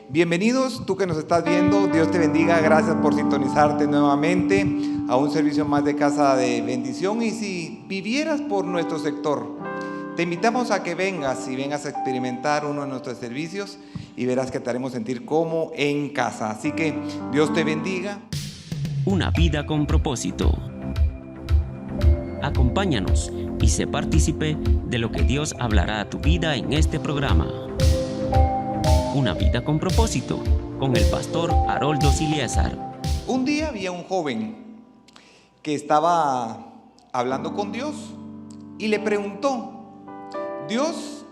Bienvenidos, tú que nos estás viendo, Dios te bendiga, gracias por sintonizarte nuevamente a un servicio más de Casa de Bendición. Y si vivieras por nuestro sector, te invitamos a que vengas y vengas a experimentar uno de nuestros servicios y verás que te haremos sentir como en casa. Así que Dios te bendiga. Una vida con propósito. Acompáñanos y sé partícipe de lo que Dios hablará a tu vida en este programa. Una vida con propósito, con el pastor Haroldo Siliesar. Un día había un joven que estaba hablando con Dios y le preguntó: Dios,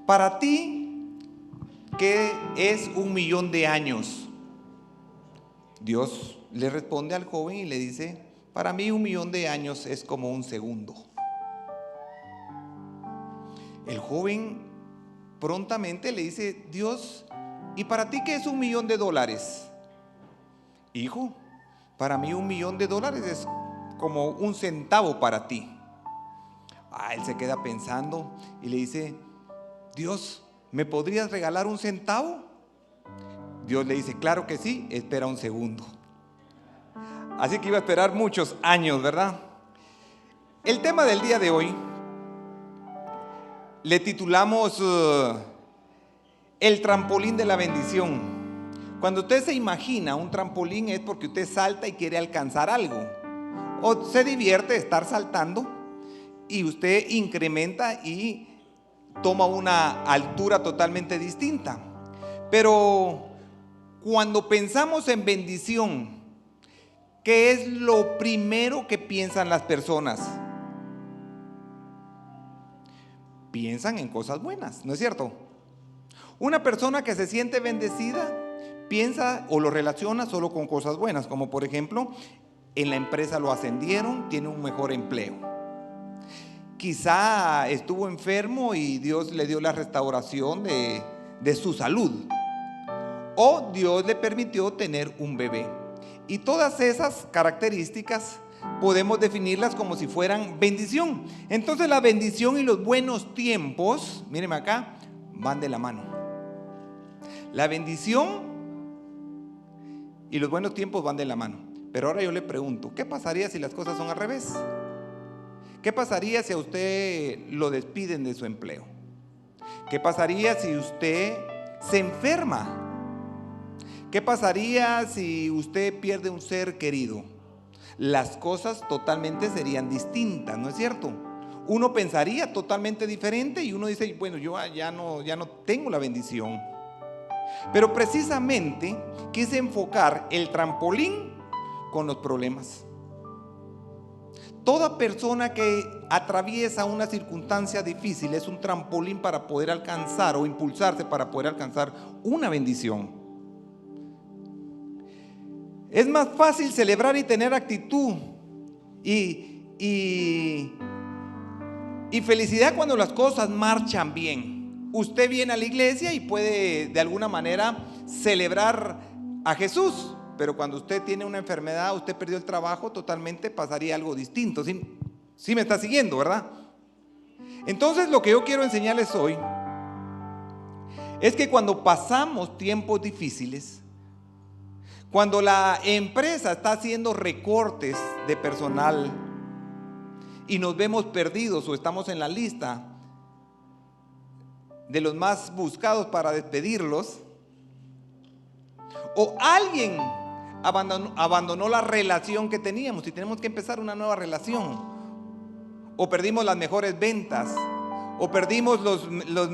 para ti, ¿qué es 1.000.000 de años? Dios le responde al joven y le dice: para mí 1.000.000 de años es como un segundo. El joven prontamente le dice: Dios, ¿y para ti qué es 1.000.000 de dólares? Hijo, para mí 1.000.000 de dólares es como un centavo para ti. Él se queda pensando y le dice: Dios, ¿me podrías regalar un centavo? Dios le dice: claro que sí, espera un segundo. Así que iba a esperar muchos años, ¿verdad? El tema del día de hoy le titulamos el trampolín de la bendición. Cuando usted se imagina un trampolín es porque usted salta y quiere alcanzar algo, o se divierte de estar saltando y usted incrementa y toma una altura totalmente distinta. Pero cuando pensamos en bendición, ¿qué es lo primero que piensan las personas? Piensan en cosas buenas, ¿no es cierto? Una persona que se siente bendecida piensa o lo relaciona solo con cosas buenas, como por ejemplo, en la empresa lo ascendieron, tiene un mejor empleo. Quizá estuvo enfermo y Dios le dio la restauración de su salud. O Dios le permitió tener un bebé. Y todas esas características podemos definirlas como si fueran bendición. Entonces la bendición y los buenos tiempos, mírenme acá, van de la mano. La bendición y los buenos tiempos van de la mano. Pero ahora yo le pregunto, ¿qué pasaría si las cosas son al revés? ¿Qué pasaría si a usted lo despiden de su empleo? ¿Qué pasaría si usted se enferma? ¿Qué pasaría si usted pierde un ser querido? Las cosas totalmente serían distintas, ¿no es cierto? Uno pensaría totalmente diferente y uno dice: bueno, yo ya no tengo la bendición. Pero precisamente quise enfocar el trampolín con los problemas. Toda persona que atraviesa una circunstancia difícil es un trampolín para poder alcanzar o impulsarse para poder alcanzar una bendición. Es más fácil celebrar y tener actitud y felicidad cuando las cosas marchan bien. Usted viene a la iglesia y puede de alguna manera celebrar a Jesús, pero cuando usted tiene una enfermedad, usted perdió el trabajo, totalmente pasaría algo distinto. ¿Sí me está siguiendo, verdad? Entonces lo que yo quiero enseñarles hoy es que cuando pasamos tiempos difíciles, cuando la empresa está haciendo recortes de personal y nos vemos perdidos o estamos en la lista de los más buscados para despedirlos, o alguien abandonó la relación que teníamos y tenemos que empezar una nueva relación, o perdimos las mejores ventas, o perdimos las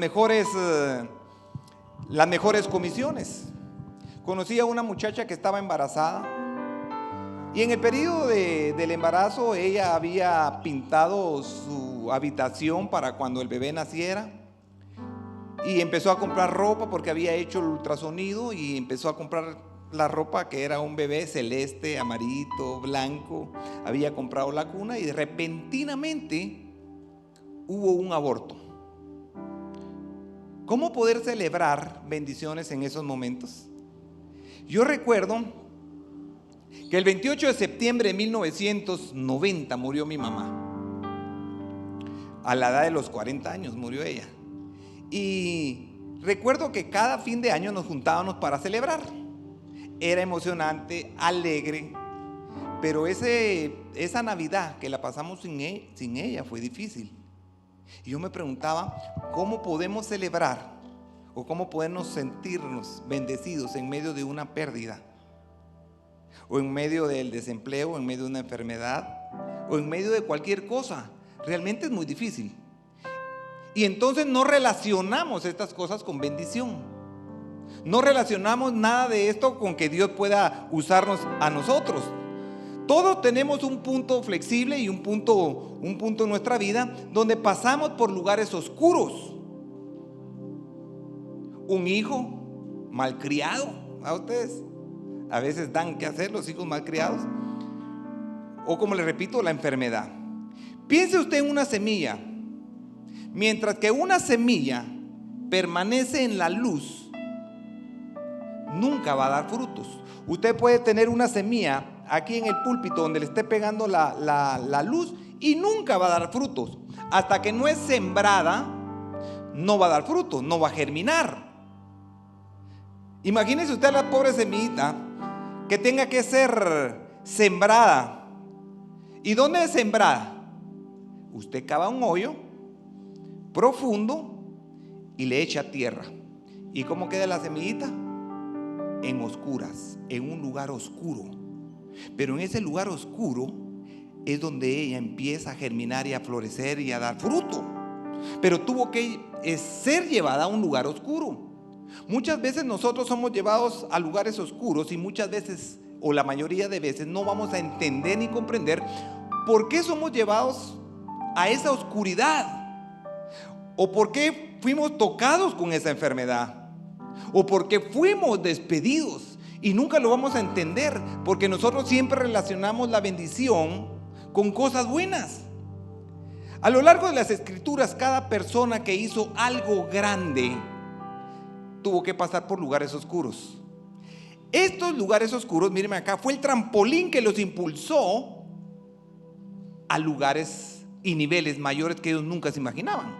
mejores comisiones. Conocí a una muchacha que estaba embarazada y en el periodo del embarazo ella había pintado su habitación para cuando el bebé naciera y empezó a comprar ropa porque había hecho el ultrasonido y empezó a comprar la ropa que era un bebé celeste, amarillito, blanco. Había comprado la cuna y repentinamente hubo un aborto. ¿Cómo poder celebrar bendiciones en esos momentos? Yo recuerdo que el 28 de septiembre de 1990 murió mi mamá. A la edad de los 40 años murió ella. Y recuerdo que cada fin de año nos juntábamos para celebrar. Era emocionante, alegre, pero esa Navidad que la pasamos sin ella fue difícil. Y yo me preguntaba, ¿cómo podemos celebrar o cómo podemos sentirnos bendecidos en medio de una pérdida? O en medio del desempleo, o en medio de una enfermedad, o en medio de cualquier cosa. Realmente es muy difícil. Y entonces no relacionamos estas cosas con bendición. No relacionamos nada de esto con que Dios pueda usarnos a nosotros. Todos tenemos un punto flexible y un punto en nuestra vida donde pasamos por lugares oscuros. Un hijo malcriado, a ustedes a veces dan que hacer los hijos malcriados. O como le repito, la enfermedad. Piense usted en una semilla. Mientras que una semilla permanece en la luz, nunca va a dar frutos. Usted puede tener una semilla aquí en el púlpito donde le esté pegando la luz y nunca va a dar frutos. Hasta que no es sembrada, no va a dar frutos, no va a germinar. Imagínese usted a la pobre semillita que tenga que ser sembrada. ¿Y dónde es sembrada? Usted cava un hoyo profundo y le echa tierra. ¿Y cómo queda la semillita? En oscuras, en un lugar oscuro. Pero en ese lugar oscuro es donde ella empieza a germinar y a florecer y a dar fruto. Pero tuvo que ser llevada a un lugar oscuro. Muchas veces nosotros somos llevados a lugares oscuros y muchas veces, o la mayoría de veces, no vamos a entender ni comprender por qué somos llevados a esa oscuridad. O por qué fuimos tocados con esa enfermedad. O por qué fuimos despedidos. Y nunca lo vamos a entender, porque nosotros siempre relacionamos la bendición con cosas buenas. A lo largo de las escrituras, cada persona que hizo algo grande tuvo que pasar por lugares oscuros. Estos lugares oscuros, mírenme acá, fue el trampolín que los impulsó a lugares y niveles mayores que ellos nunca se imaginaban.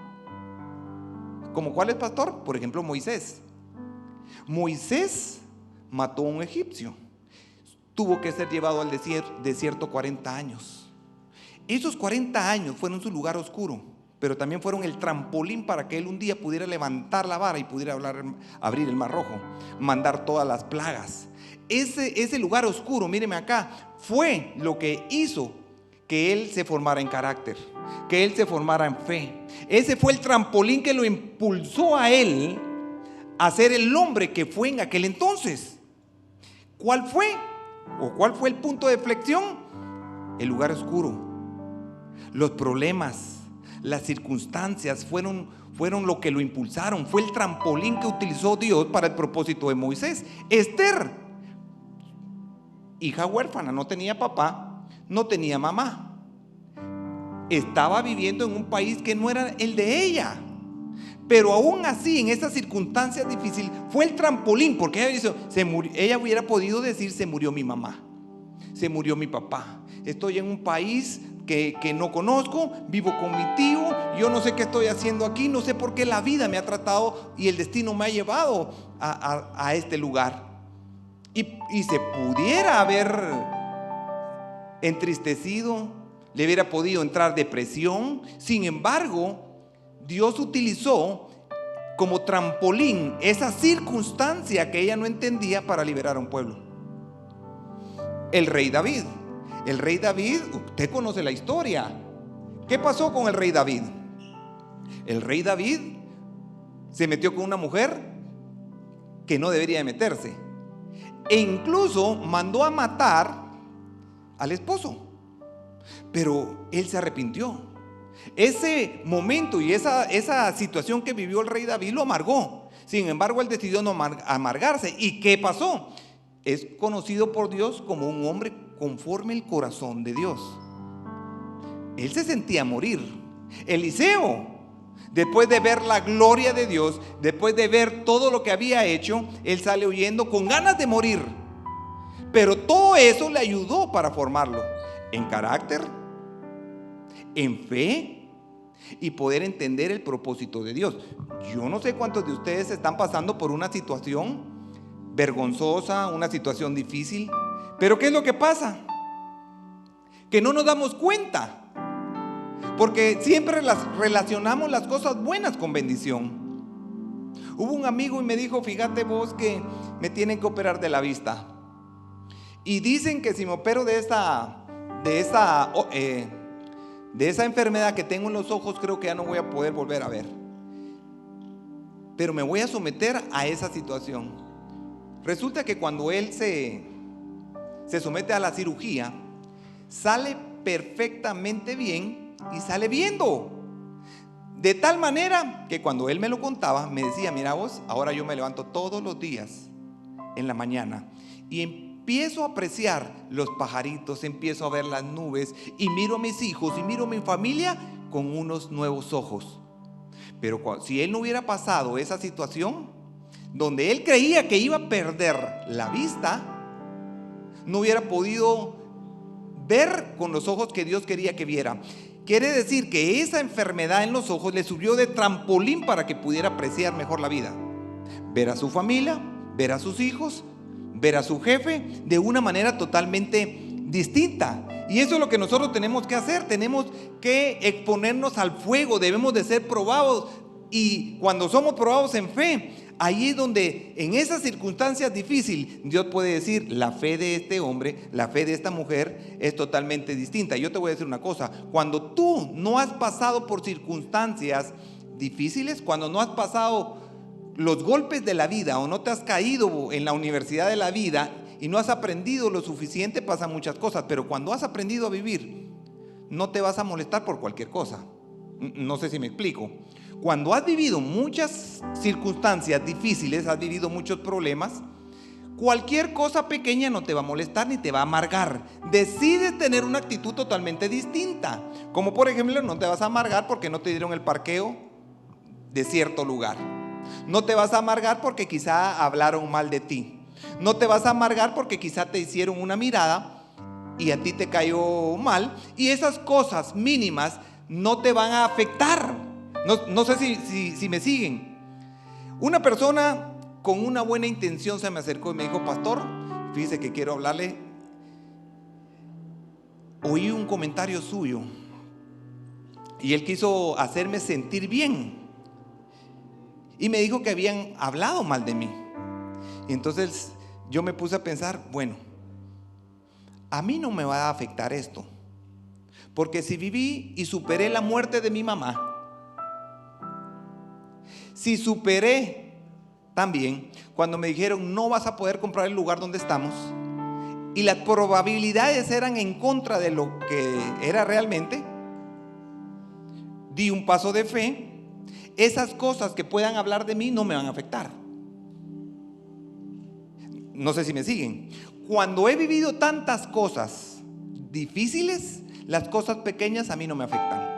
¿Como cuál es, pastor? Por ejemplo, Moisés. Moisés mató a un egipcio. Tuvo que ser llevado al desierto 40 años. Esos 40 años fueron su lugar oscuro, pero también fueron el trampolín para que él un día pudiera levantar la vara y pudiera abrir el mar rojo, mandar todas las plagas. Ese lugar oscuro, míreme acá, fue lo que hizo que él se formara en carácter, que él se formara en fe. Ese fue el trampolín que lo impulsó a él a ser el hombre que fue en aquel entonces. ¿Cuál fue? ¿O cuál fue el punto de flexión? El lugar oscuro. Los problemas, las circunstancias fueron lo que lo impulsaron. Fue el trampolín que utilizó Dios para el propósito de Moisés. Esther, hija huérfana, no tenía papá, no tenía mamá. Estaba viviendo en un país que no era el de ella. Pero aún así, en esas circunstancias difíciles, fue el trampolín, porque ella hubiera podido decir: se murió mi mamá, se murió mi papá, estoy en un país que no conozco, vivo con mi tío, yo no sé qué estoy haciendo aquí, no sé por qué la vida me ha tratado y el destino me ha llevado a este lugar. Y se pudiera haber entristecido, le hubiera podido entrar depresión. Sin embargo, Dios utilizó como trampolín esa circunstancia que ella no entendía para liberar a un pueblo. El rey David. El rey David, usted conoce la historia. ¿Qué pasó con el rey David? El rey David se metió con una mujer que no debería de meterse. E incluso mandó a matar al esposo. Pero él se arrepintió. Ese momento y esa situación que vivió el rey David lo amargó. Sin embargo, él decidió no amargarse. ¿Y qué pasó? Es conocido por Dios como un hombre conforme el corazón de Dios. Él se sentía morir. Eliseo, después de ver la gloria de Dios, después de ver todo lo que había hecho, él sale huyendo con ganas de morir. Pero todo eso le ayudó para formarlo en carácter, en fe, y poder entender el propósito de Dios. Yo no sé cuántos de ustedes están pasando por una situación vergonzosa, una situación difícil, pero ¿qué es lo que pasa? Que no nos damos cuenta, porque siempre relacionamos las cosas buenas con bendición. Hubo un amigo y me dijo: fíjate vos que me tienen que operar de la vista, y dicen que si me opero de esa enfermedad que tengo en los ojos, creo que ya no voy a poder volver a ver, pero me voy a someter a esa situación. Resulta que cuando él se somete a la cirugía, sale perfectamente bien y sale viendo. De tal manera que cuando él me lo contaba, me decía: mira vos, ahora yo me levanto todos los días en la mañana y empiezo a apreciar los pajaritos, empiezo a ver las nubes y miro a mis hijos y miro a mi familia con unos nuevos ojos. Pero si él no hubiera pasado esa situación donde él creía que iba a perder la vista, no hubiera podido ver con los ojos que Dios quería que viera. Quiere decir que esa enfermedad en los ojos le sirvió de trampolín para que pudiera apreciar mejor la vida, ver a su familia, ver a sus hijos, ver a su jefe de una manera totalmente distinta. Y eso es lo que nosotros tenemos que hacer. Tenemos que exponernos al fuego, debemos de ser probados, y cuando somos probados en fe, ahí es donde en esas circunstancias difíciles Dios puede decir: la fe de este hombre, la fe de esta mujer es totalmente distinta. Yo te voy a decir una cosa: cuando tú no has pasado por circunstancias difíciles, cuando no has pasado los golpes de la vida o no te has caído en la universidad de la vida y no has aprendido lo suficiente, pasan muchas cosas. Pero cuando has aprendido a vivir, no te vas a molestar por cualquier cosa. No sé si me explico. Cuando has vivido muchas circunstancias difíciles, has vivido muchos problemas, cualquier cosa pequeña no te va a molestar ni te va a amargar. Decides tener una actitud totalmente distinta. Como por ejemplo, no te vas a amargar porque no te dieron el parqueo de cierto lugar. No te vas a amargar porque quizá hablaron mal de ti. No te vas a amargar porque quizá te hicieron una mirada y a ti te cayó mal. Y esas cosas mínimas no te van a afectar. No sé si me siguen. Una persona con una buena intención se me acercó y me dijo: pastor, fíjese que quiero hablarle. Oí un comentario suyo y él quiso hacerme sentir bien, y me dijo que habían hablado mal de mí. Y entonces yo me puse a pensar: bueno, a mí no me va a afectar esto, porque si viví y superé la muerte de mi mamá, si superé también cuando me dijeron: no vas a poder comprar el lugar donde estamos, y las probabilidades eran en contra de lo que era realmente, di un paso de fe. Esas cosas que puedan hablar de mí no me van a afectar. No sé si me siguen. Cuando he vivido tantas cosas difíciles, las cosas pequeñas a mí no me afectan.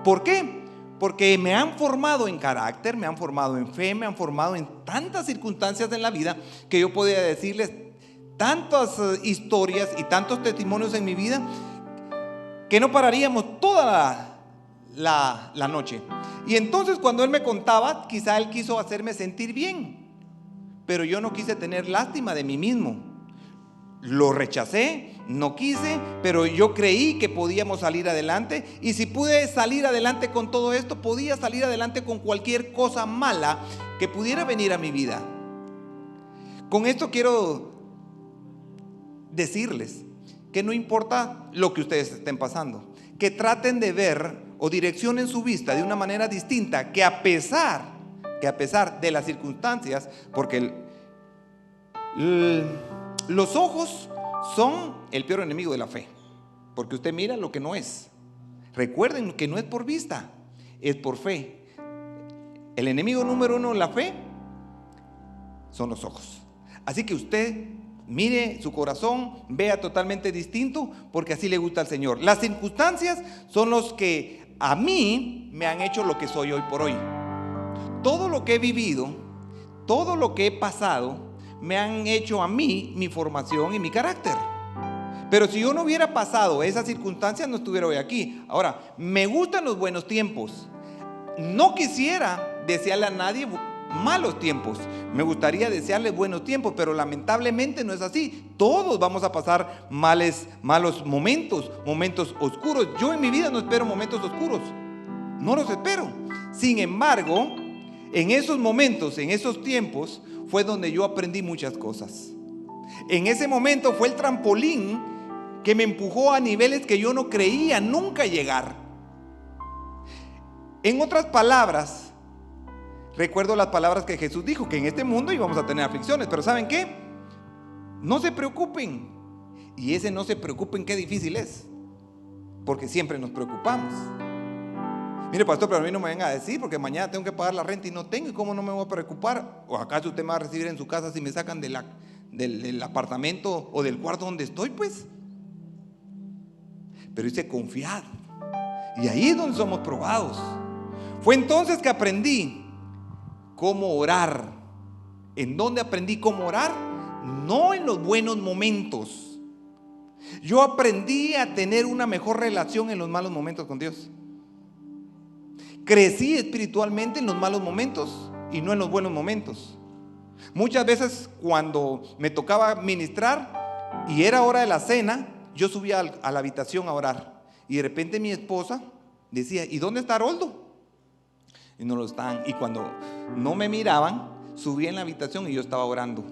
¿Por qué? Porque me han formado en carácter, me han formado en fe, me han formado en tantas circunstancias en la vida que yo podría decirles tantas historias y tantos testimonios en mi vida que no pararíamos toda la noche. Y entonces cuando él me contaba, quizá él quiso hacerme sentir bien, pero yo no quise tener lástima de mí mismo. Lo rechacé, no quise, pero yo creí que podíamos salir adelante. Y si pude salir adelante con todo esto, podía salir adelante con cualquier cosa mala que pudiera venir a mi vida. Con esto quiero decirles que no importa lo que ustedes estén pasando, que traten de ver o direccionen su vista de una manera distinta, que a pesar de las circunstancias, porque los ojos son el peor enemigo de la fe, porque usted mira lo que no es. Recuerden que no es por vista, es por fe. El enemigo número uno de la fe son los ojos. Así que usted mire su corazón, vea totalmente distinto, porque así le gusta al Señor. Las circunstancias son los que a mí me han hecho lo que soy hoy por hoy. Todo lo que he vivido, todo lo que he pasado, me han hecho a mí mi formación y mi carácter. Pero si yo no hubiera pasado esas circunstancias, no estuviera hoy aquí. Ahora, me gustan los buenos tiempos. No quisiera desearle a nadie malos tiempos. Me gustaría desearle buenos tiempos, pero lamentablemente no es así. Todos vamos a pasar malos momentos, momentos oscuros. Yo en mi vida no espero momentos oscuros. No los espero. Sin embargo, en esos momentos, en esos tiempos, fue donde yo aprendí muchas cosas. En ese momento fue el trampolín que me empujó a niveles que yo no creía nunca llegar. En otras palabras, recuerdo las palabras que Jesús dijo, que en este mundo íbamos a tener aflicciones, pero ¿saben qué? No se preocupen. Y ese no se preocupen, qué difícil es, porque siempre nos preocupamos. Mire, pastor, pero a mí no me venga a decir, porque mañana tengo que pagar la renta y no tengo, ¿y cómo no me voy a preocupar? ¿O acaso usted me va a recibir en su casa si me sacan del apartamento o del cuarto donde estoy? Pues, pero dice confiad, y ahí es donde somos probados. Fue entonces que aprendí cómo orar. ¿En dónde aprendí cómo orar? No en los buenos momentos. Yo aprendí a tener una mejor relación en los malos momentos con Dios. Crecí espiritualmente en los malos momentos y no en los buenos momentos. Muchas veces cuando me tocaba ministrar y era hora de la cena, yo subía a la habitación a orar. Y de repente mi esposa decía, ¿y dónde está Haroldo? Y no lo estaban. Y cuando no me miraban, subía en la habitación y yo estaba orando.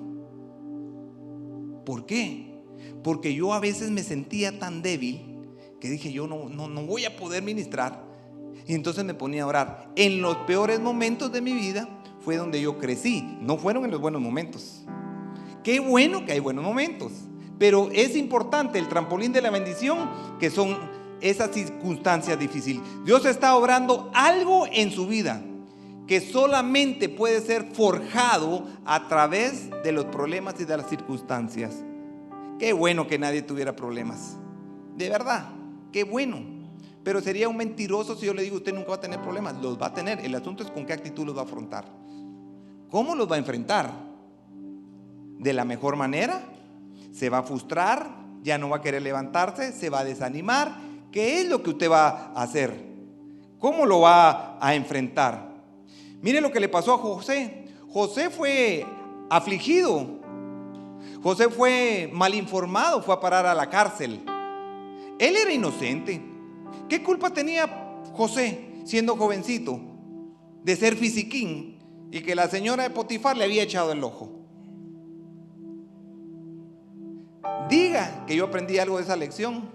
¿Por qué? Porque yo a veces me sentía tan débil que dije, yo no voy a poder ministrar. Y entonces me ponía a orar. En los peores momentos de mi vida fue donde yo crecí. No fueron en los buenos momentos. Qué bueno que hay buenos momentos, pero es importante el trampolín de la bendición, que son esas circunstancias difíciles. Dios está obrando algo en su vida que solamente puede ser forjado a través de los problemas y de las circunstancias. Qué bueno que nadie tuviera problemas, de verdad, qué bueno. Pero sería un mentiroso si yo le digo, usted nunca va a tener problemas. Los va a tener. El asunto es con qué actitud los va a afrontar. ¿Cómo los va a enfrentar? ¿De la mejor manera? ¿Se va a frustrar? ¿Ya no va a querer levantarse? ¿Se va a desanimar? ¿Qué es lo que usted va a hacer? ¿Cómo lo va a enfrentar? Mire lo que le pasó a José. José fue afligido. José fue mal informado, fue a parar a la cárcel. Él era inocente. ¿Qué culpa tenía José, siendo jovencito, de ser fisiquín y que la señora de Potifar le había echado el ojo? Diga que yo aprendí algo de esa lección.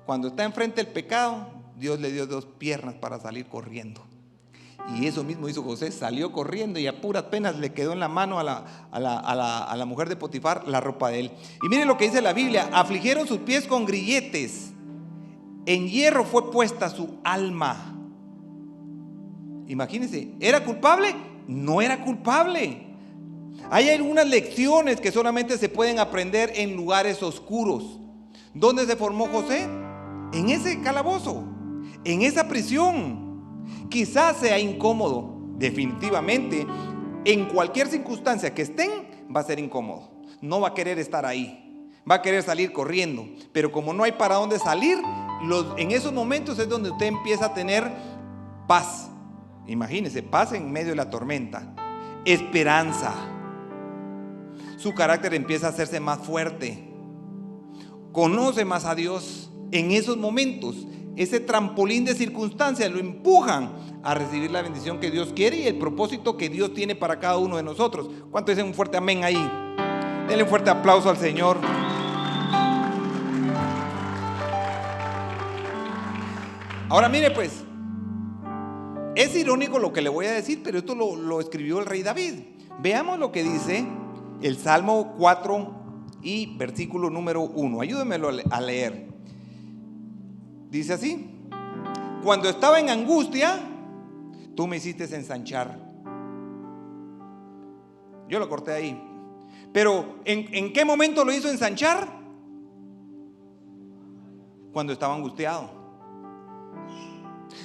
Cuando está enfrente del pecado, Dios le dio 2 piernas para salir corriendo. Y eso mismo hizo José, salió corriendo y a puras penas le quedó en la mano a la mujer de Potifar la ropa de él. Y miren lo que dice la Biblia: afligieron sus pies con grilletes, en hierro fue puesta su alma. Imagínense, ¿era culpable? No era culpable. Hay algunas lecciones que solamente se pueden aprender en lugares oscuros. ¿Dónde se formó José? En ese calabozo, en esa prisión. Quizás sea incómodo, definitivamente. En cualquier circunstancia que estén, va a ser incómodo. No va a querer estar ahí, va a querer salir corriendo. Pero como no hay para dónde salir, en esos momentos es donde usted empieza a tener paz. Imagínese, paz en medio de la tormenta, esperanza. Su carácter empieza a hacerse más fuerte, conoce más a Dios. En esos momentos, ese trampolín de circunstancias lo empujan a recibir la bendición que Dios quiere y el propósito que Dios tiene para cada uno de nosotros. ¿Cuánto dicen un fuerte amén ahí? Denle un fuerte aplauso al Señor. Ahora mire pues, es irónico lo que le voy a decir, pero esto lo escribió el rey David. Veamos lo que dice el Salmo 4 y versículo número 1. Ayúdenmelo a leer. Dice así: cuando estaba en angustia, tú me hiciste ensanchar. Yo lo corté ahí. Pero ¿en qué momento lo hizo ensanchar? Cuando estaba angustiado.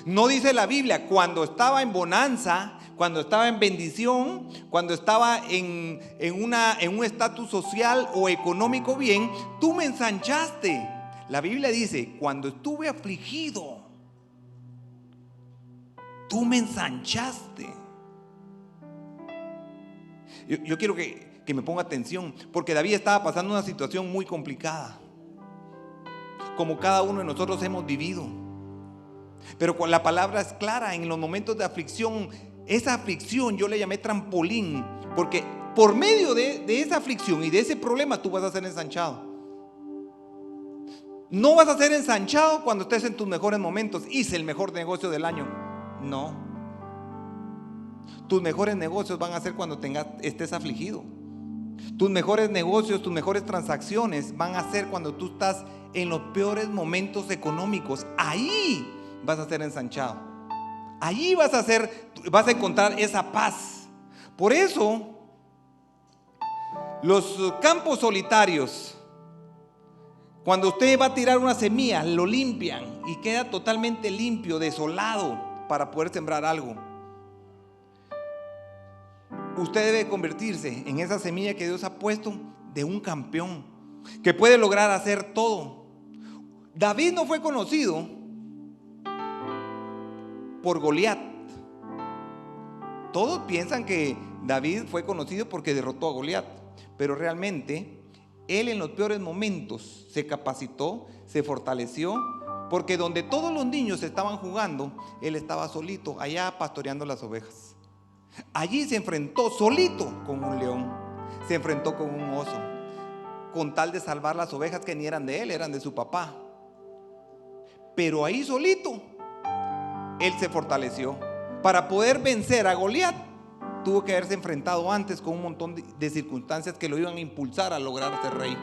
No dice la Biblia cuando estaba en bonanza, cuando estaba en bendición, cuando estaba en un estatus social o económico bien, tú me ensanchaste. La Biblia dice, cuando estuve afligido, tú me ensanchaste. Yo quiero que me ponga atención, porque David estaba pasando una situación muy complicada, como cada uno de nosotros hemos vivido. Pero la palabra es clara, en los momentos de aflicción, esa aflicción yo le llamé trampolín, porque por medio de esa aflicción y de ese problema tú vas a ser ensanchado. No vas a ser ensanchado cuando estés en tus mejores momentos. Hice el mejor negocio del año. No. Tus mejores negocios van a ser cuando estés afligido. Tus mejores negocios, tus mejores transacciones van a ser cuando tú estás en los peores momentos económicos. Ahí vas a ser ensanchado. Allí vas a encontrar esa paz. Por eso, los campos solitarios, cuando usted va a tirar una semilla, lo limpian y queda totalmente limpio, desolado, para poder sembrar algo. Usted debe convertirse en esa semilla que Dios ha puesto de un campeón que puede lograr hacer todo. David no fue conocido por Goliat. Todos piensan que David fue conocido porque derrotó a Goliat, pero realmente él en los peores momentos se capacitó, se fortaleció, porque donde todos los niños estaban jugando, él estaba solito allá pastoreando las ovejas. Allí se enfrentó solito con un león, se enfrentó con un oso, con tal de salvar las ovejas que ni eran de él, eran de su papá. Pero ahí solito él se fortaleció. Para poder vencer a Goliat, tuvo que haberse enfrentado antes con un montón de circunstancias que lo iban a impulsar a lograr ser rey.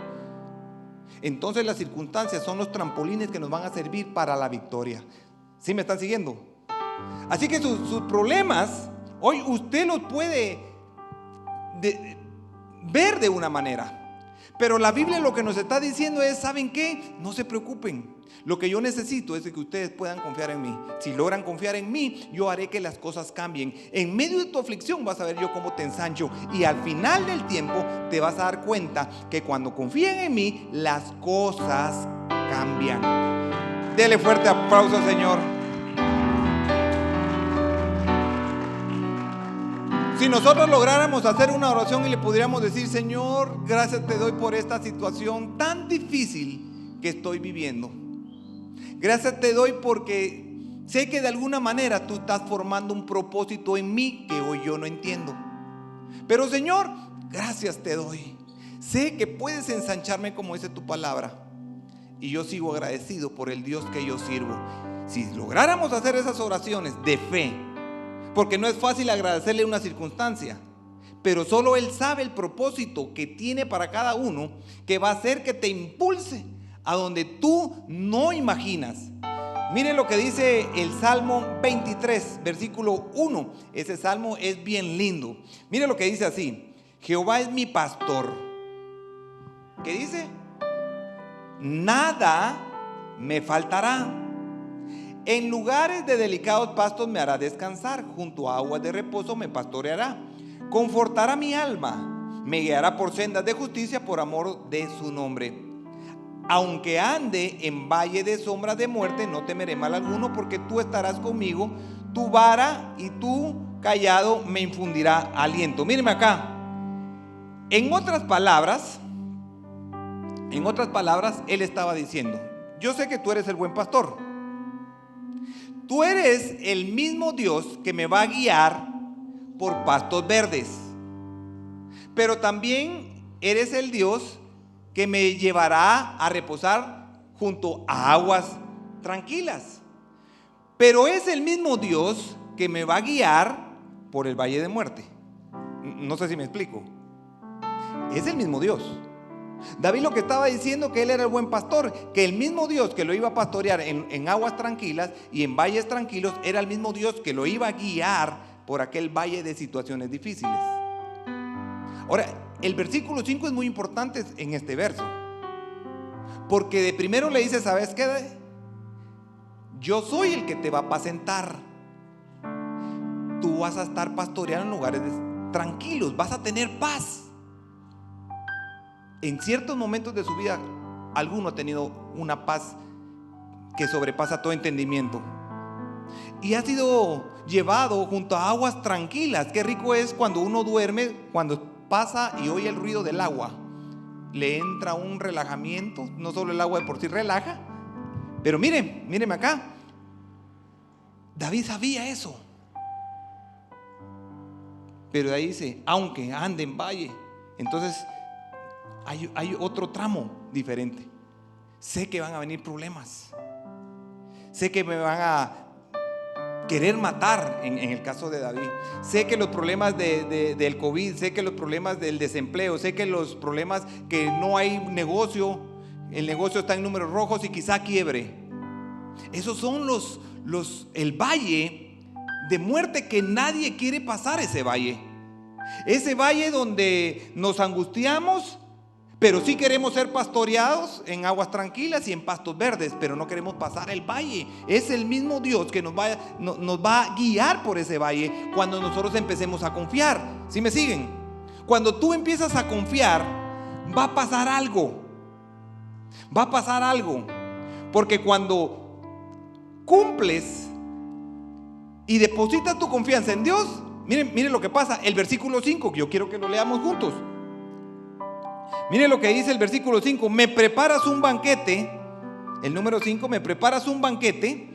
Entonces las circunstancias son los trampolines que nos van a servir para la victoria. ¿Sí me están siguiendo? Así que sus problemas, hoy usted los puede ver de una manera. Pero la Biblia lo que nos está diciendo es, ¿saben qué? No se preocupen. Lo que yo necesito es que ustedes puedan confiar en mí. Si logran confiar en mí, yo haré que las cosas cambien. En medio de tu aflicción vas a ver yo cómo te ensancho. Y al final del tiempo te vas a dar cuenta que cuando confíen en mí, las cosas cambian. Dele fuerte aplauso, Señor. Si nosotros lográramos hacer una oración y le pudiéramos decir, Señor, gracias te doy por esta situación tan difícil que estoy viviendo. Gracias te doy porque sé que de alguna manera tú estás formando un propósito en mí que hoy yo no entiendo. Pero Señor, gracias te doy. Sé que puedes ensancharme como dice tu palabra. Y yo sigo agradecido por el Dios que yo sirvo. Si lográramos hacer esas oraciones de fe, porque no es fácil agradecerle una circunstancia, pero solo Él sabe el propósito que tiene para cada uno, que va a hacer que te impulse a donde tú no imaginas. Miren lo que dice el Salmo 23, versículo 1. Ese salmo es bien lindo. Miren lo que dice así: Jehová es mi pastor. ¿Qué dice? Nada me faltará. En lugares de delicados pastos me hará descansar, junto a aguas de reposo me pastoreará. Confortará mi alma, me guiará por sendas de justicia por amor de su nombre. Aunque ande en valle de sombras de muerte, no temeré mal alguno, porque tú estarás conmigo, tu vara y tu callado me infundirá aliento. Mírenme acá. En otras palabras, él estaba diciendo: yo sé que tú eres el buen pastor. Tú eres el mismo Dios que me va a guiar por pastos verdes, pero también eres el Dios que me llevará a reposar junto a aguas tranquilas. Pero es el mismo Dios que me va a guiar por el valle de muerte. No sé si me explico. Es el mismo Dios. David lo que estaba diciendo, que él era el buen pastor, que el mismo Dios que lo iba a pastorear en aguas tranquilas y en valles tranquilos, era el mismo Dios que lo iba a guiar por aquel valle de situaciones difíciles. Ahora, el versículo 5 es muy importante en este verso, porque de primero le dice, ¿sabes qué? Yo soy el que te va a apacentar. tú vas a estar pastoreando en lugares tranquilos, vas a tener paz. En ciertos momentos de su vida, alguno ha tenido una paz que sobrepasa todo entendimiento y ha sido llevado junto a aguas tranquilas. Qué rico es cuando uno duerme, cuando pasa y oye el ruido del agua, le entra un relajamiento. No solo el agua de por sí relaja, pero míreme acá, David sabía eso, pero de ahí dice, aunque ande en valle. Entonces hay otro tramo diferente. Sé que van a venir problemas, sé que me van a querer matar en el caso de David. Sé que los problemas del COVID, sé que los problemas del desempleo, sé que los problemas que no hay negocio, el negocio está en números rojos y quizá quiebre. Esos son el valle de muerte que nadie quiere pasar, ese valle. Ese valle donde nos angustiamos, pero sí queremos ser pastoreados en aguas tranquilas y en pastos verdes, pero no queremos pasar el valle. Es el mismo Dios que nos va a guiar por ese valle cuando nosotros empecemos a confiar. ¿Sí me siguen? Cuando tú empiezas a confiar, va a pasar algo. Va a pasar algo. Porque cuando cumples y depositas tu confianza en Dios, miren lo que pasa. El versículo 5, que yo quiero que lo leamos juntos. Mire lo que dice el versículo 5. Me preparas un banquete. El número 5, me preparas un banquete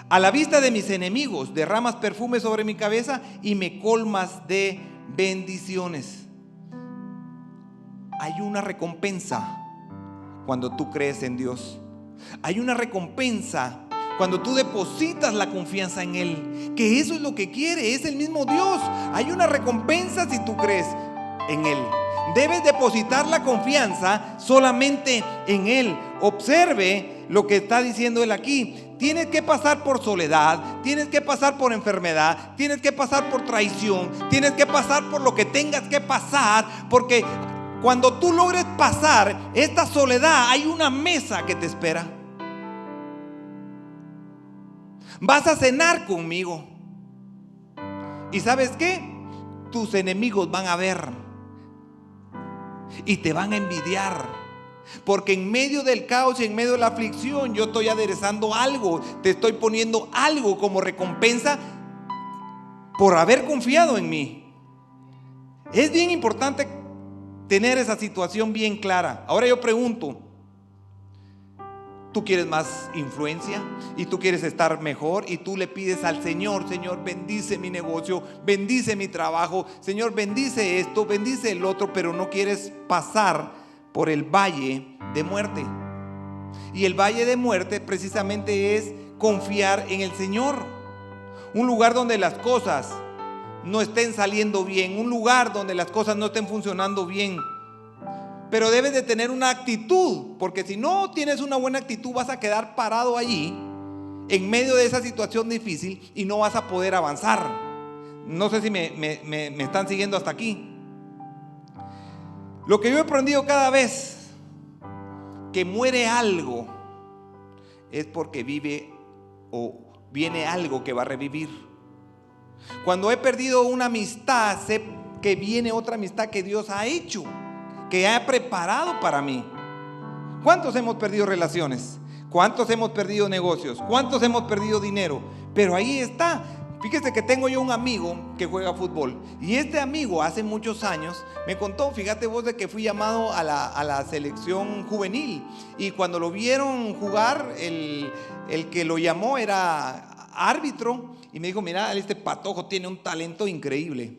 a la vista de mis enemigos. Derramas perfume sobre mi cabeza y me colmas de bendiciones. Hay una recompensa cuando tú crees en Dios. Hay una recompensa cuando tú depositas la confianza en Él, que eso es lo que quiere, es el mismo Dios. Hay una recompensa si tú crees en Él. Debes depositar la confianza solamente en Él. Observe lo que está diciendo Él aquí. Tienes que pasar por soledad, tienes que pasar por enfermedad, tienes que pasar por traición, tienes que pasar por lo que tengas que pasar, porque cuando tú logres pasar esta soledad, hay una mesa que te espera. Vas a cenar conmigo. ¿Y sabes qué? Tus enemigos van a ver y te van a envidiar, porque en medio del caos y en medio de la aflicción yo estoy aderezando algo, te estoy poniendo algo como recompensa por haber confiado en mí. Es bien importante tener esa situación bien clara. Ahora yo pregunto, ¿tú quieres más influencia? ¿Y tú quieres estar mejor? Y tú le pides al Señor: Señor, bendice mi negocio, bendice mi trabajo, Señor, bendice esto, bendice el otro, pero no quieres pasar por el valle de muerte. Y el valle de muerte precisamente es confiar en el Señor. Un lugar donde las cosas no estén saliendo bien, un lugar donde las cosas no estén funcionando bien. Pero debes de tener una actitud, porque si no tienes una buena actitud vas a quedar parado allí en medio de esa situación difícil y no vas a poder avanzar. No sé si me están siguiendo hasta aquí. Lo que yo he aprendido cada vez que muere algo es porque vive o viene algo que va a revivir. Cuando he perdido una amistad, sé que viene otra amistad que Dios ha hecho, que ha preparado para mí. ¿Cuántos hemos perdido relaciones? ¿Cuántos hemos perdido negocios? ¿Cuántos hemos perdido dinero? Pero ahí está. Fíjese que tengo yo un amigo que juega fútbol, y este amigo hace muchos años me contó, fíjate vos, de que fui llamado a la selección juvenil, y cuando lo vieron jugar, el que lo llamó era árbitro y me dijo: mira, este patojo tiene un talento increíble.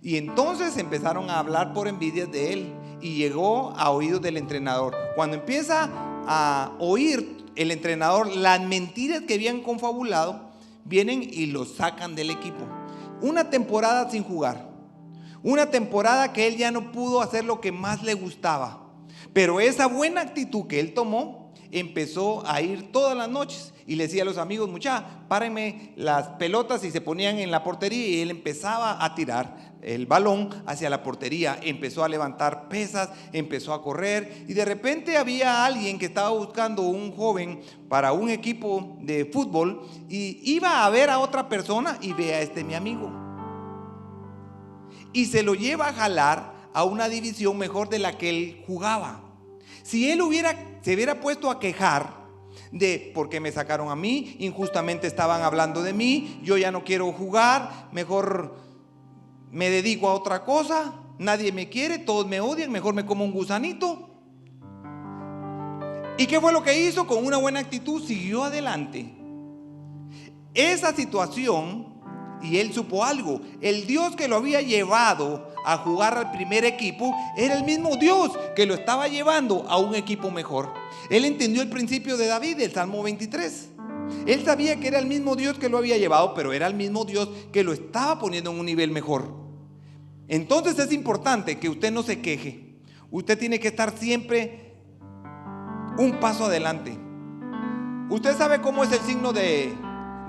Y entonces empezaron a hablar por envidia de él y llegó a oídos del entrenador. Cuando empieza a oír el entrenador las mentiras que habían confabulado, vienen y lo sacan del equipo. Una temporada sin jugar, una temporada que él ya no pudo hacer lo que más le gustaba, pero esa buena actitud que él tomó empezó a ir todas las noches y le decía a los amigos: mucha, párenme las pelotas, y se ponían en la portería y él empezaba a tirar. el balón hacia la portería, empezó a levantar pesas, empezó a correr y de repente había alguien que estaba buscando un joven para un equipo de fútbol y iba a ver a otra persona y ve a mi amigo y se lo lleva a jalar a una división mejor de la que él jugaba. Si él se hubiera puesto a quejar de por qué me sacaron a mí, injustamente estaban hablando de mí, yo ya no quiero jugar, mejor me dedico a otra cosa, nadie me quiere, todos me odian, mejor me como un gusanito. ¿Y qué fue lo que hizo? Con una buena actitud siguió adelante. Esa situación, y él supo algo, el Dios que lo había llevado a jugar al primer equipo era el mismo Dios que lo estaba llevando a un equipo mejor. Él entendió el principio de David, el Salmo 23. Él sabía que era el mismo Dios que lo había llevado, pero era el mismo Dios que lo estaba poniendo en un nivel mejor. Entonces es importante que usted no se queje. Usted tiene que estar siempre un paso adelante. Usted sabe cómo es el signo de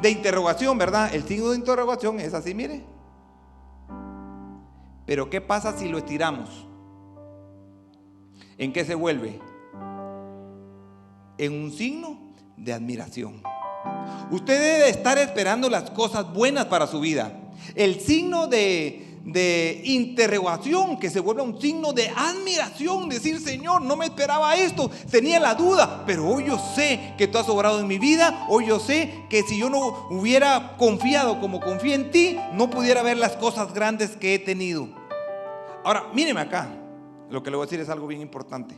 interrogación, ¿verdad? El signo de interrogación es así, mire. Pero ¿qué pasa si lo estiramos? ¿En qué se vuelve? En un signo de admiración. Usted debe estar esperando las cosas buenas para su vida. El signo de interrogación que se vuelve un signo de admiración. Decir: Señor, no me esperaba esto, tenía la duda, pero hoy yo sé que tú has obrado en mi vida. Hoy yo sé que si yo no hubiera confiado como confío en ti, no pudiera ver las cosas grandes que he tenido. Ahora, míreme acá. Lo que le voy a decir es algo bien importante.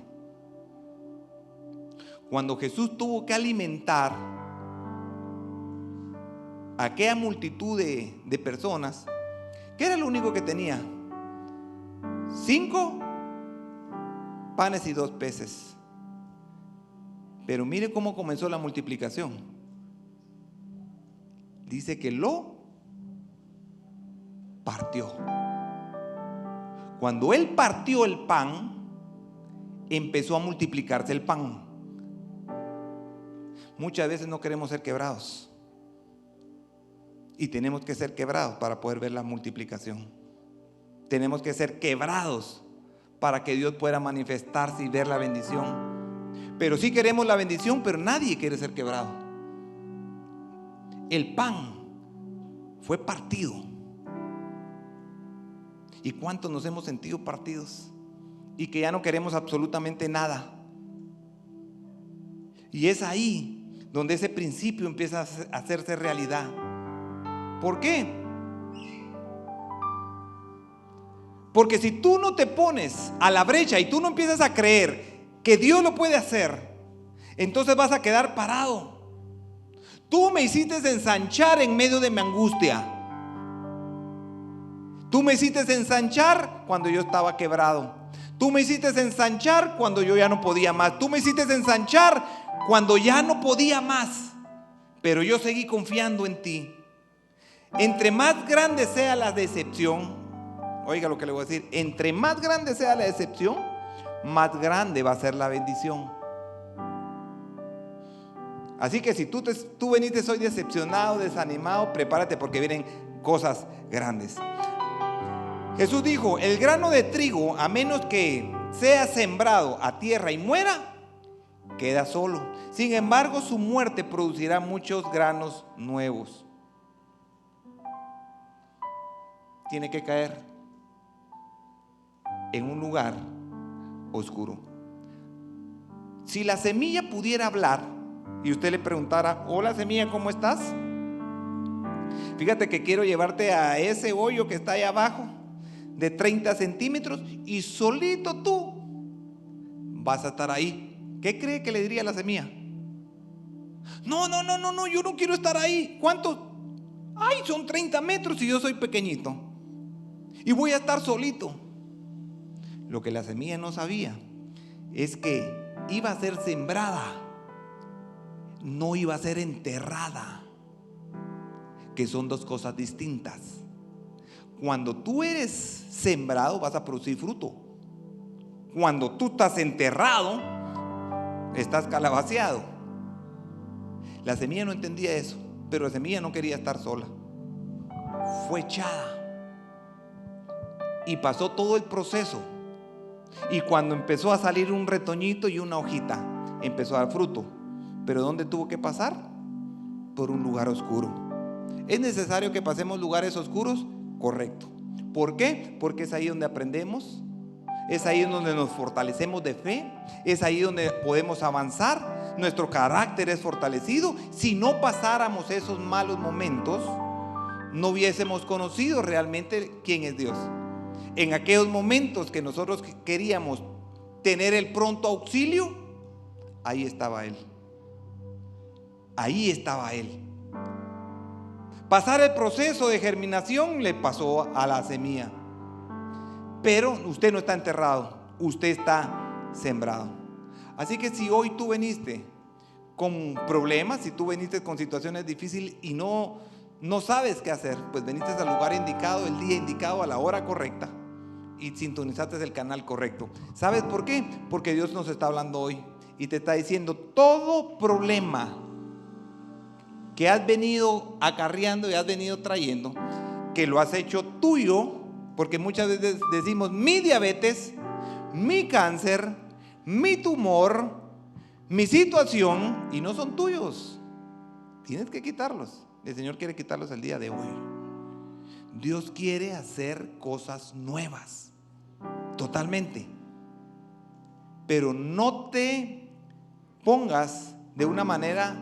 Cuando Jesús tuvo que alimentar a aquella multitud de personas, ¿qué era lo único que tenía? 5 panes y 2 peces. Pero mire cómo comenzó la multiplicación. Dice que lo partió. Cuando él partió el pan, empezó a multiplicarse el pan. Muchas veces no queremos ser quebrados. Y tenemos que ser quebrados para poder ver la multiplicación. Tenemos que ser quebrados para que Dios pueda manifestarse y ver la bendición. Pero sí queremos la bendición, pero nadie quiere ser quebrado. El pan fue partido. ¿Y cuántos nos hemos sentido partidos? Y que ya no queremos absolutamente nada. Y es ahí donde ese principio empieza a hacerse realidad. ¿Por qué? Porque si tú no te pones a la brecha y tú no empiezas a creer que Dios lo puede hacer, entonces vas a quedar parado. Tú me hiciste ensanchar en medio de mi angustia. Tú me hiciste ensanchar cuando yo estaba quebrado. Tú me hiciste ensanchar cuando yo ya no podía más. Tú me hiciste ensanchar cuando ya no podía más. Pero yo seguí confiando en ti. Entre más grande sea la decepción, oiga lo que le voy a decir, entre más grande sea la decepción, más grande va a ser la bendición. Así que si tú veniste hoy decepcionado, desanimado, prepárate porque vienen cosas grandes. Jesús dijo: el grano de trigo, a menos que sea sembrado a tierra y muera, queda solo. Sin embargo, su muerte producirá muchos granos nuevos. Tiene que caer en un lugar oscuro. Si la semilla pudiera hablar y usted le preguntara: hola semilla, ¿cómo estás? Fíjate que quiero llevarte a ese hoyo que está ahí abajo de 30 centímetros y solito tú vas a estar ahí. ¿Qué cree que le diría la semilla? No, yo no quiero estar ahí. ¿Cuánto? Ay, son 30 metros y yo soy pequeñito y voy a estar solito. Lo que la semilla no sabía es que iba a ser sembrada, no iba a ser enterrada, que son dos cosas distintas. Cuando tú eres sembrado vas a producir fruto. Cuando tú estás enterrado, estás calabaceado. La semilla no entendía eso, pero la semilla no quería estar sola. Fue echada. y pasó todo el proceso. Y cuando empezó a salir un retoñito y una hojita, empezó a dar fruto. ¿Pero dónde tuvo que pasar? Por un lugar oscuro. ¿Es necesario que pasemos lugares oscuros? Correcto. ¿Por qué? Porque es ahí donde aprendemos, es ahí donde nos fortalecemos de fe, es ahí donde podemos avanzar, nuestro carácter es fortalecido. Si no pasáramos esos malos momentos, no hubiésemos conocido realmente quién es Dios. En aquellos momentos que nosotros queríamos tener el pronto auxilio, ahí estaba Él. Ahí estaba Él. Pasar el proceso de germinación le pasó a la semilla. Pero usted no está enterrado, usted está sembrado. Así que si hoy tú viniste con problemas, si tú viniste con situaciones difíciles y no sabes qué hacer, pues viniste al lugar indicado, el día indicado, a la hora correcta, y sintonizaste el canal correcto. ¿Sabes por qué? Porque Dios nos está hablando hoy y te está diciendo: todo problema que has venido acarreando y has venido trayendo, que lo has hecho tuyo, porque muchas veces decimos mi diabetes, mi cáncer, mi tumor, mi situación, y no son tuyos. Tienes que quitarlos. El Señor quiere quitarlos el día de hoy. Dios quiere hacer cosas nuevas, totalmente. Pero no te pongas de una manera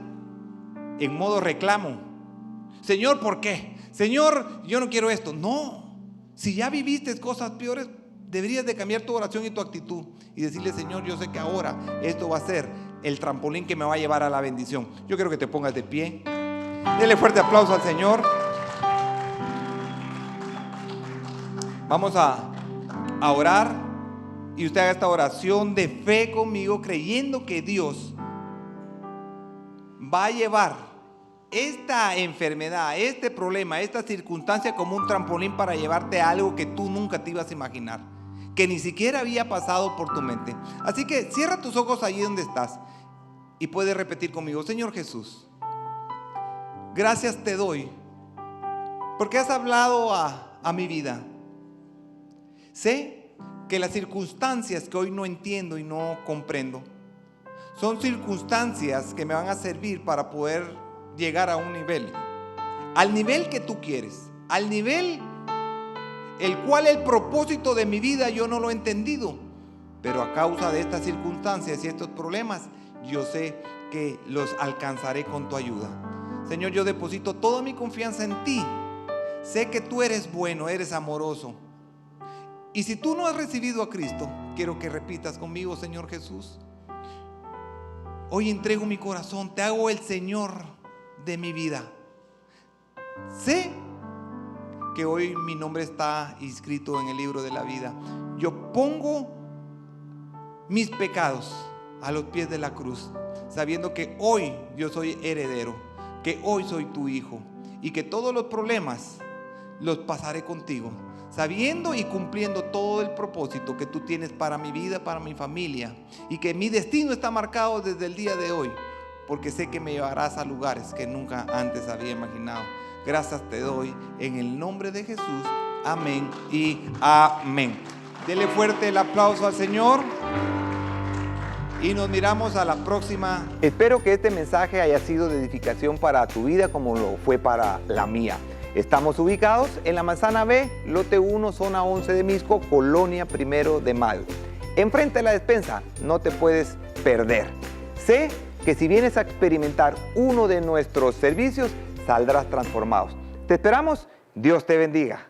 en modo reclamo. Señor, ¿por qué? Señor, yo no quiero esto. No, si ya viviste cosas peores, deberías de cambiar tu oración y tu actitud y decirle: Señor, yo sé que ahora esto va a ser el trampolín que me va a llevar a la bendición. Yo quiero que te pongas de pie. Dele fuerte aplauso al Señor. Vamos a orar, y usted haga esta oración de fe conmigo, creyendo que Dios va a llevar esta enfermedad, este problema, esta circunstancia como un trampolín para llevarte a algo que tú nunca te ibas a imaginar, que ni siquiera había pasado por tu mente. Así que cierra tus ojos allí donde estás y puedes repetir conmigo: Señor Jesús, gracias te doy porque has hablado a mi vida. Sé que las circunstancias que hoy no entiendo y no comprendo son circunstancias que me van a servir para poder llegar a un nivel, al nivel que tú quieres, al nivel el cual el propósito de mi vida yo no lo he entendido, pero a causa de estas circunstancias y estos problemas, yo sé que los alcanzaré con tu ayuda. Señor, yo deposito toda mi confianza en ti. Sé que tú eres bueno, eres amoroso. Y si tú no has recibido a Cristo, quiero que repitas conmigo: Señor Jesús, hoy entrego mi corazón, te hago el Señor de mi vida. Sé que hoy mi nombre está inscrito en el libro de la vida. Yo pongo mis pecados a los pies de la cruz, sabiendo que hoy yo soy heredero, que hoy soy tu hijo y que todos los problemas los pasaré contigo, sabiendo y cumpliendo todo el propósito que tú tienes para mi vida, para mi familia, y que mi destino está marcado desde el día de hoy, porque sé que me llevarás a lugares que nunca antes había imaginado. Gracias te doy en el nombre de Jesús. Amén y amén. Dele fuerte el aplauso al Señor y nos miramos a la próxima. Espero que este mensaje haya sido de edificación para tu vida como lo fue para la mía. Estamos ubicados en la Manzana B, lote 1, zona 11 de Mixco, Colonia 1 de Mayo. Enfrente de la despensa, no te puedes perder. Sé que si vienes a experimentar uno de nuestros servicios, saldrás transformados. Te esperamos. Dios te bendiga.